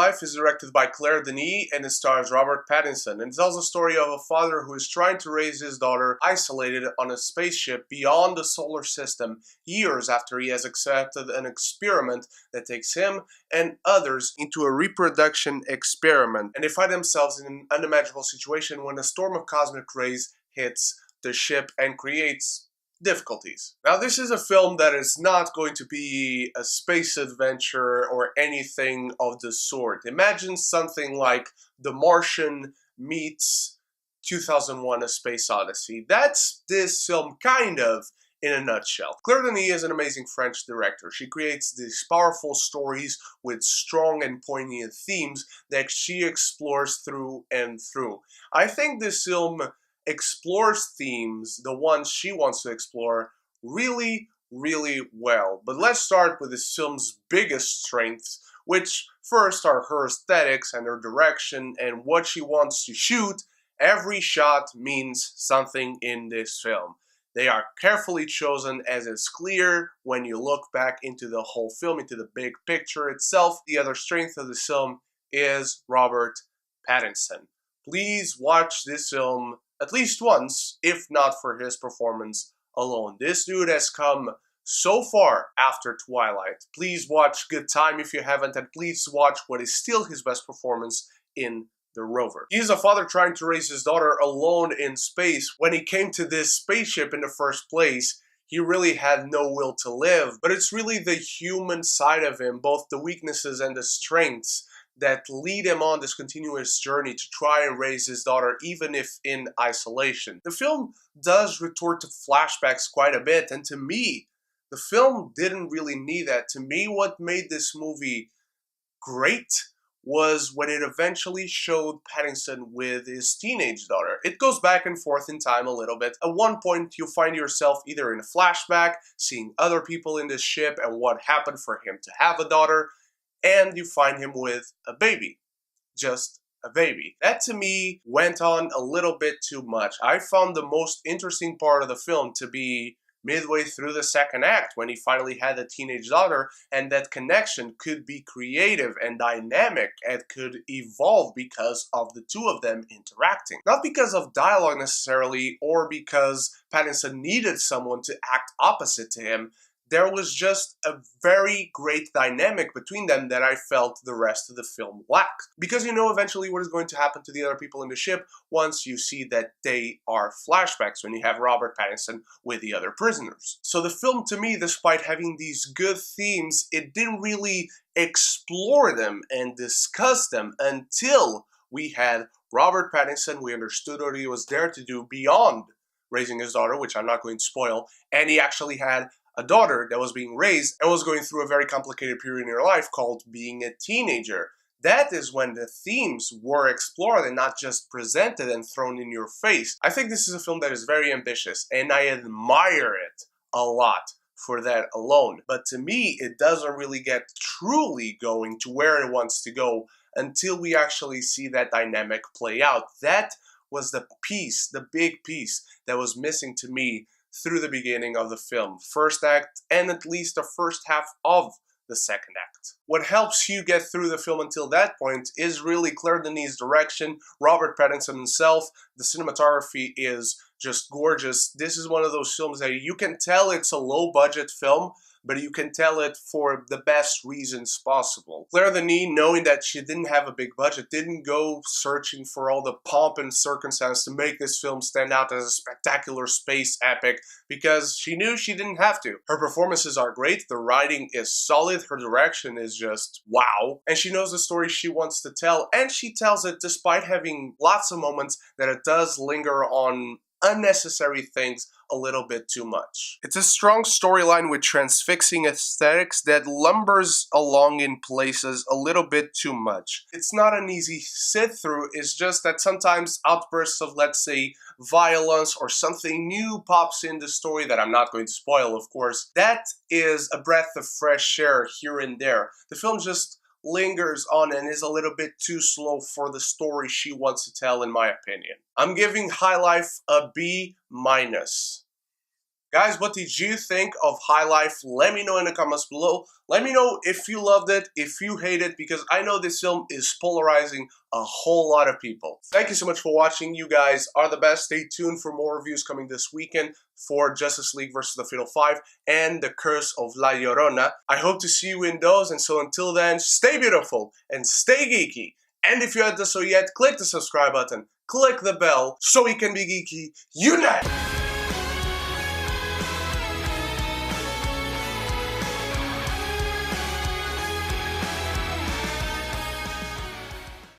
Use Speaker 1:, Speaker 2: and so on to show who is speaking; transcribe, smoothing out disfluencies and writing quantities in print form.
Speaker 1: Life is directed by Denis and it stars Robert Pattinson, and tells the story of a father who is trying to raise his daughter isolated on a spaceship beyond the solar system years after he has accepted an experiment that takes him and others into a reproduction experiment, and they find themselves in an unimaginable situation when a storm of cosmic rays hits the ship and creates difficulties. Now, this is a film that is not going to be a space adventure or anything of the sort. Imagine something like The Martian meets 2001: A Space Odyssey. That's this film, kind of, in a nutshell. Claire Denis is an amazing French director. She creates these powerful stories with strong and poignant themes that she explores through and through. I think this film explores themes, the ones she wants to explore, really well. But let's start with this film's biggest strengths, which first are her aesthetics and her direction and what she wants to shoot. Every shot means something in this film. They are carefully chosen, as it's clear when you look back into the whole film, into the big picture itself. The other strength of this film is Robert Pattinson. Please watch this film at least once, if not for his performance alone. This dude has come so far after Twilight. Please watch Good Time if you haven't, and please watch what is still his best performance in The Rover. He is a father trying to raise his daughter alone in space. When he came to this spaceship in the first place, he really had no will to live, but it's really the human side of him, both the weaknesses and the strengths, that lead him on this continuous journey to try and raise his daughter, even if in isolation. The film does retort to flashbacks quite a bit, and to me, the film didn't really need that. To me, what made this movie great was when it eventually showed Pattinson with his teenage daughter. It goes back and forth in time a little bit. At one point, you find yourself either in a flashback, seeing other people in this ship and what happened for him to have a daughter, and you find him with a baby. Just a baby. That to me went on a little bit too much. I found the most interesting part of the film to be midway through the second act, when he finally had a teenage daughter, and that connection could be creative and dynamic and could evolve because of the two of them interacting. Not because of dialogue necessarily, or because Pattinson needed someone to act opposite to him. There was just a very great dynamic between them that I felt the rest of the film lacked. Because you know eventually what is going to happen to the other people in the ship once you see that they are flashbacks, when you have Robert Pattinson with the other prisoners. So the film, to me, despite having these good themes, it didn't really explore them and discuss them until we had Robert Pattinson. We understood what he was there to do beyond raising his daughter, which I'm not going to spoil, and he actually had a daughter that was being raised and was going through a very complicated period in her life called being a teenager. That is when the themes were explored and not just presented and thrown in your face. I think this is a film that is very ambitious, and I admire it a lot for that alone. But to me, it doesn't really get truly going to where it wants to go until we actually see that dynamic play out. That was the piece, the big piece, that was missing to me through the beginning of the film. First act, and at least the first half of the second act. What helps you get through the film until that point is really Claire Denis' direction, Robert Pattinson himself. The cinematography is just gorgeous. This is one of those films that you can tell it's a low-budget film, but you can tell it for the best reasons possible. Claire Denis, knowing that she didn't have a big budget, didn't go searching for all the pomp and circumstance to make this film stand out as a spectacular space epic, because she knew she didn't have to. Her performances are great, the writing is solid, her direction is just wow, and she knows the story she wants to tell, and she tells it despite having lots of moments that it does linger on unnecessary things a little bit too much. It's a strong storyline with transfixing aesthetics that lumbers along in places a little bit too much. It's not an easy sit-through, it's just that sometimes outbursts of, let's say, violence or something new pops in the story that I'm not going to spoil, of course. That is a breath of fresh air here and there. The film just lingers on and is a little bit too slow for the story she wants to tell, in my opinion. I'm giving High Life a B-. Guys, what did you think of High Life? Let me know in the comments below. Let me know if you loved it, if you hate it, because I know this film is polarizing a whole lot of people. Thank you so much for watching. You guys are the best. Stay tuned for more reviews coming this weekend for Justice League versus the Fatal Five and The Curse of La Llorona. I hope to see you in those, and so until then, stay beautiful and stay geeky. And if you haven't done so yet, click the subscribe button, click the bell, so we can be geeky unite!